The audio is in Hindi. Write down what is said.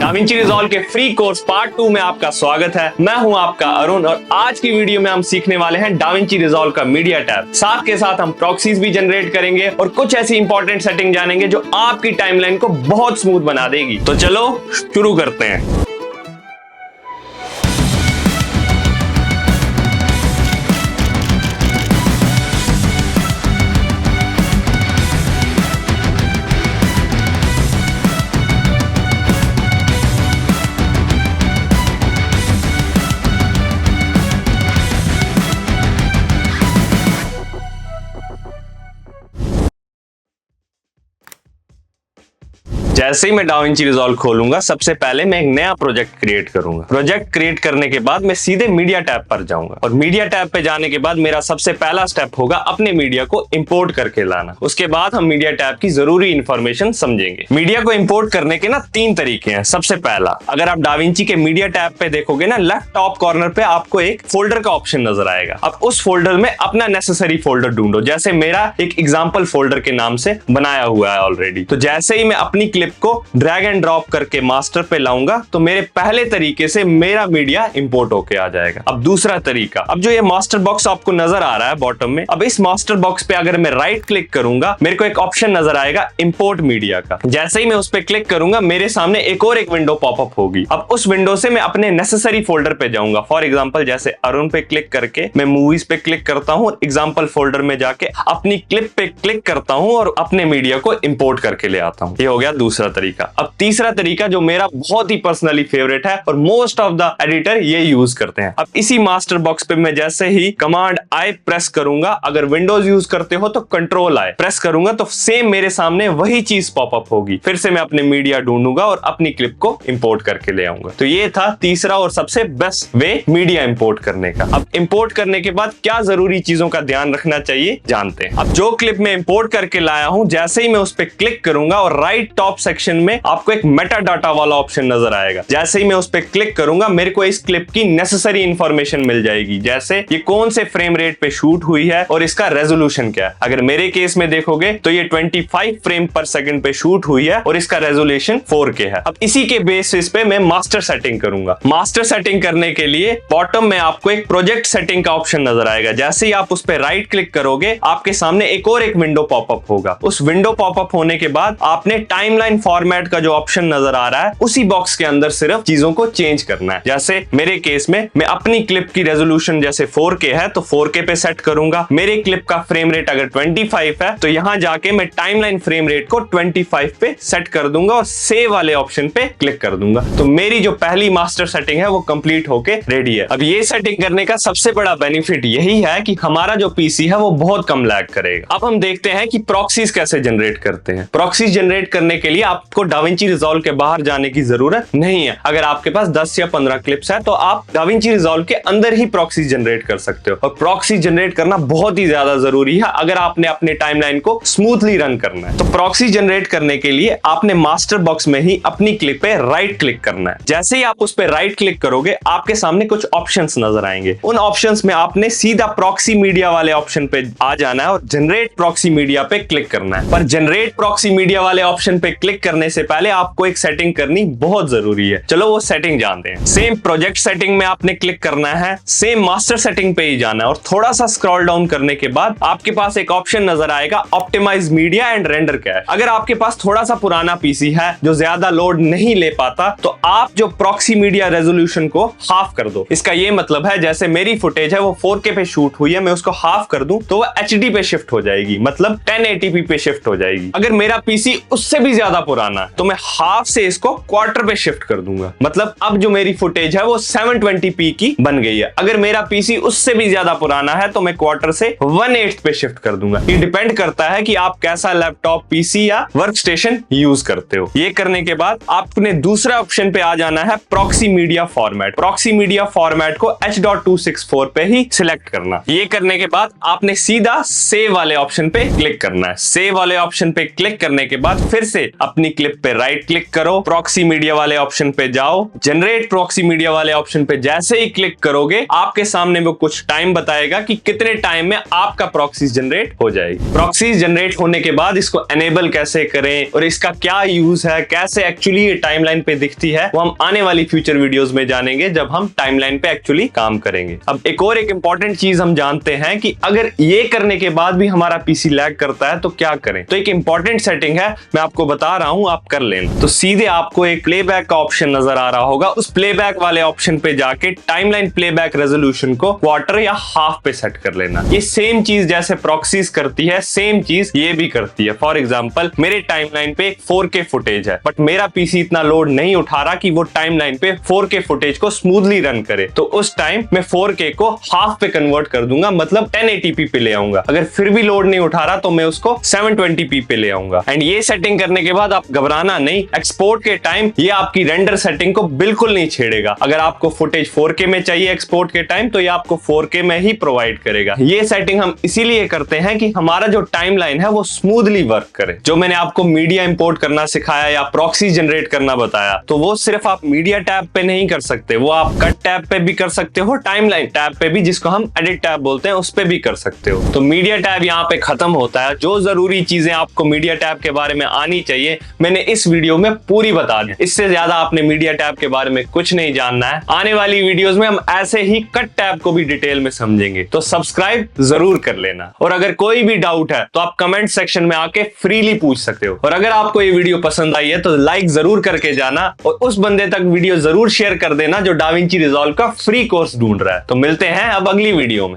डाविंची रिजॉल्व के फ्री कोर्स पार्ट 2 में आपका स्वागत है। मैं हूं आपका अरुण और आज की वीडियो में हम सीखने वाले हैं डाविंची रिजॉल्व का मीडिया टैब। साथ के साथ हम प्रॉक्सीज भी जनरेट करेंगे और कुछ ऐसी इंपॉर्टेंट सेटिंग जानेंगे जो आपकी टाइमलाइन को बहुत स्मूथ बना देगी। तो चलो शुरू करते हैं। जैसे ही मैं डाविंची रिजॉल्व खोलूंगा, सबसे पहले मैं एक नया प्रोजेक्ट क्रिएट करूंगा। प्रोजेक्ट क्रिएट करने के बाद मैं सीधे मीडिया टैब पर जाऊंगा और मीडिया टैब पे जाने के बाद मेरा सबसे पहला स्टेप होगा अपने मीडिया को इंपोर्ट करके लाना। उसके बाद हम मीडिया टैब की जरूरी इंफॉर्मेशन समझेंगे। मीडिया को इंपोर्ट करने के ना 3 तरीके हैं। सबसे पहला, अगर आप डाविंची के मीडिया टैब पे देखोगे ना, लेफ्ट टॉप कॉर्नर पे आपको एक फोल्डर का ऑप्शन नजर आएगा। अब उस फोल्डर में अपना नेसेसरी फोल्डर ढूंढो। जैसे मेरा एक एग्जाम्पल फोल्डर के नाम से बनाया हुआ है ऑलरेडी। तो जैसे ही मैं अपनी क्लिप को ड्रैग एंड ड्रॉप करके मास्टर पे लाऊंगा तो मेरे पहले तरीके से मेरा मीडिया इंपोर्ट होके आ जाएगा। अब दूसरा तरीका, अब जो ये मास्टर बॉक्स आपको नजर आ रहा है बॉटम में, अब इस मास्टर बॉक्स पे अगर मैं राइट क्लिक करूंगा, मेरे को एक ऑप्शन नजर आएगा इंपोर्ट मीडिया का। जैसे ही मैं उस पे क्लिक करूंगा, मेरे सामने एक और एक विंडो पॉपअप होगी। अब उस विंडो से मैं अपने नेसेसरी फोल्डर पे जाऊंगा। फॉर एग्जाम्पल, जैसे अरुण पे क्लिक करके मैं मूवीज पे क्लिक करता हूँ और एग्जाम्पल फोल्डर में जाके अपनी क्लिप पे क्लिक करता हूँ और अपने मीडिया को इंपोर्ट करके ले आता हूँ। ये हो गया दूसरा तरीका। अब तीसरा तरीका जो मेरा बहुत ही पर्सनली फेवरेट है और मोस्ट ऑफ द एडिटर ये यूज करते हैं। अब इसी मास्टर बॉक्स पे मैं जैसे ही कमांड आई प्रेस करूंगा, अगर विंडोज यूज करते हो तो कंट्रोल आई प्रेस करूंगा तो सेम मेरे सामने वही चीज पॉपअप होगी। फिर से मैं अपने मीडिया ढूंढूंगा और अपनी क्लिप को इंपोर्ट करके ले आऊंगा। तो ये था तीसरा और सबसे बेस्ट वे मीडिया इंपोर्ट करने का। अब इंपोर्ट करने के बाद क्या जरूरी चीजों का ध्यान रखना चाहिए जानते हैं। अब जो क्लिप में इंपोर्ट करके लाया हूं, जैसे ही मैं उस पर क्लिक करूंगा और राइट टॉप सेक्शन में आपको एक मेटा डाटा वाला ऑप्शन नजर आएगा। जैसे ही मैं उस पर क्लिक करूंगा, मेरे को इस क्लिप की नेसेसरी इंफॉर्मेशन मिल जाएगी। जैसे ये कौन से फ्रेम रेट पे शूट हुई है और इसका रेजोल्यूशन क्या है। अगर मेरे केस में देखोगे तो ये 25 फ्रेम पर सेकंड पे शूट हुई है और इसका रेजोल्यूशन 4K है। अब इसी के बेसिस पे मैं मास्टर सेटिंग करूंगा। मास्टर सेटिंग करने के लिए बॉटम में आपको एक प्रोजेक्ट सेटिंग का ऑप्शन नजर आएगा। जैसे ही आप उस पर राइट क्लिक करोगे, आपके सामने एक और एक विंडो पॉपअप होगा। उस विंडो पॉपअप होने के बाद आपने टाइमलाइन फॉर्मेट का जो ऑप्शन नजर आ रहा है, उसी बॉक्स के अंदर सिर्फ चीजों को चेंज करना है। जैसे मेरे केस में मैं अपनी क्लिप की रेजोल्यूशन जैसे 4K है तो 4K पे सेट करूंगा। मेरे क्लिप का फ्रेम रेट अगर 25 है तो यहां जाके मैं टाइमलाइन फ्रेम रेट को 25 पे सेट कर दूंगा और सेव वाले ऑप्शन पे क्लिक कर दूंगा। तो मेरी जो पहली मास्टर सेटिंग है वो कंप्लीट होके रेडी है। अब ये सेटिंग करने का सबसे बड़ा बेनिफिट यही है कि हमारा जो पीसी है वो बहुत कम लैग करेगा। अब हम देखते हैं कि प्रॉक्सीज कैसे जनरेट करते हैं। प्रॉक्सीज जनरेट करने के लिए आपको डाविंची रिजॉल्व के बाहर जाने की जरूरत नहीं है। अगर आपके पास 10 या 15 क्लिप्स है तो आप डाविंची रिजॉल्व के अंदर ही प्रॉक्सी जनरेट कर सकते हो। और प्रॉक्सी जनरेट करना बहुत ही ज्यादा जरूरी है अगर आपने अपने टाइमलाइन को स्मूथली रन करना है। तो प्रॉक्सी जनरेट करने के लिए आपने मास्टर बॉक्स में ही अपनी क्लिप पे राइट क्लिक करना है। जैसे ही आप उस पे राइट क्लिक करोगे, आपके सामने कुछ ऑप्शंस नजर आएंगे। उन ऑप्शंस में आपने सीधा प्रॉक्सी मीडिया वाले ऑप्शन पे आ जाना है और जनरेट प्रॉक्सी मीडिया पे क्लिक करना है। पर जनरेट प्रॉक्सी मीडिया वाले ऑप्शन पे क्लिक करने से पहले आपको एक सेटिंग करनी बहुत जरूरी है। चलो वो सेटिंग जानते हैं। सेम प्रोजेक्ट सेटिंग में आपने क्लिक करना है, सेम मास्टर सेटिंग पे ही जाना है और थोड़ा सा स्क्रॉल डाउन करने के बाद आपके पास एक ऑप्शन नजर आएगा optimize media and render cache. अगर आपके पास थोड़ा सा पुराना पीसी है जो ज्यादा लोड नहीं ले पाता तो आप जो प्रॉक्सी मीडिया रेजोल्यूशन को हाफ कर दो। इसका ये मतलब है जैसे मेरी फुटेज है वो 4K पे शूट हुई है, मैं उसको हाफ कर दूं तो वो HD पे शिफ्ट हो जाएगी, मतलब 1080p पे शिफ्ट हो जाएगी। अगर मेरा पीसी उससे भी ज्यादा पुराना है तो मैं हाफ से इसको क्वार्टर पे शिफ्ट कर दूंगा, मतलब अब जो मेरी फुटेज है वो 720p की बन गई है। अगर मेरा पीसी उससे भी ज्यादा पुराना है तो मैं क्वार्टर से 1/8 पे शिफ्ट कर दूंगा। ये डिपेंड करता है कि आप कैसा लैपटॉप, पीसी या वर्क स्टेशन यूज करते हो। ये करने के बाद आपने दूसरा ऑप्शन पे आ जाना है proxy media format. Proxy media format को H.264 पे ही सिलेक्ट करना। ये करने के बाद आपने सीधा सेव वाले ऑप्शन पे क्लिक करना है। सेव वाले ऑप्शन पे क्लिक करने के बाद फिर से अपनी क्लिप पे राइट क्लिक करो, प्रॉक्सी मीडिया वाले ऑप्शन पे जाओ, जनरेट प्रॉक्सी मीडिया वाले ऑप्शन पे जैसे ही क्लिक करोगे आपके सामने वो कुछ टाइम बताएगा कि कितने टाइम में आपका प्रॉक्सी जनरेट हो जाएगी। प्रॉक्सी जनरेट होने के बाद इसको एनेबल कैसे करें और इसका क्या यूज है, कैसे एक्चुअली ये टाइमलाइन पे दिखती है, वो हम आने वाली फ्यूचर वीडियोस में जानेंगे जब हम टाइमलाइन पे एक्चुअली काम करेंगे। अब एक और इंपॉर्टेंट चीज हम जानते हैं कि अगर ये करने के बाद भी हमारा पीसी लैग करता है तो क्या करें। तो एक इंपॉर्टेंट सेटिंग है, मैं आपको बता रहा हूं, आप कर लेना। तो सीधे आपको एक प्लेबैक का ऑप्शन नजर आ रहा होगा, उस प्लेबैक वाले ऑप्शन पे जाके टाइमलाइन प्लेबैक रेजोल्यूशन को क्वार्टर या हाफ पे सेट कर लेना। ये सेम चीज जैसे प्रॉक्सीज करती है, सेम चीज ये भी करती है। फॉर एग्जांपल मेरे टाइमलाइन पे 4K फुटेज है, बट मेरा पीसी इतना लोड नहीं उठा रहा कि वो टाइमलाइन पे 4K फुटेज को स्मूथली रन करे, तो उस टाइम मैं 4K को हाफ पे कन्वर्ट कर दूंगा, मतलब 1080p पे ले आऊंगा। अगर फिर भी लोड नहीं उठा रहा तो मैं उसको 720p पे ले आऊंगा। एंड ये सेटिंग करने के बाद आप घबराना नहीं, एक्सपोर्ट के टाइम ये आपकी रेंडर सेटिंग को बिल्कुल नहीं छेड़ेगा। अगर आपको फुटेज 4K में चाहिए एक्सपोर्ट के टाइम तो ये आपको 4K में ही प्रोवाइड करेगा। ये सेटिंग हम इसीलिए करते हैं कि हमारा जो टाइमलाइन है वो स्मूथली वर्क करे। जो मैंने आपको मीडिया इंपोर्ट करना सिखाया या प्रॉक्सी जनरेट करना बताया, तो वो सिर्फ आप मीडिया टैब पे नहीं कर सकते, वो आप कट टैब पे भी कर सकते हो, टाइमलाइन टैब पे भी, जिसको हम एडिट टैब बोलते हैं, उस पे भी कर सकते हो। तो मीडिया टैब यहाँ पे खत्म होता है। जो जरूरी चीजें आपको मीडिया टैब के बारे में आनी चाहिए मैंने इस वीडियो में पूरी बता दी। इससे ज्यादा आपने मीडिया टैब के बारे में कुछ नहीं जानना है। आने वाली वीडियोस में हम ऐसे ही कट टैब को भी डिटेल में समझेंगे, तो सब्सक्राइब जरूर कर लेना। और अगर कोई भी डाउट है तो आप कमेंट सेक्शन में आके फ्रीली पूछ सकते हो। और अगर आपको ये वीडियो पसंद आई है तो लाइक जरूर करके जाना और उस बंदे तक वीडियो जरूर शेयर कर देना जो डाविंची रिजॉल्व का फ्री कोर्स ढूंढ रहा है। तो मिलते हैं अब अगली वीडियो में।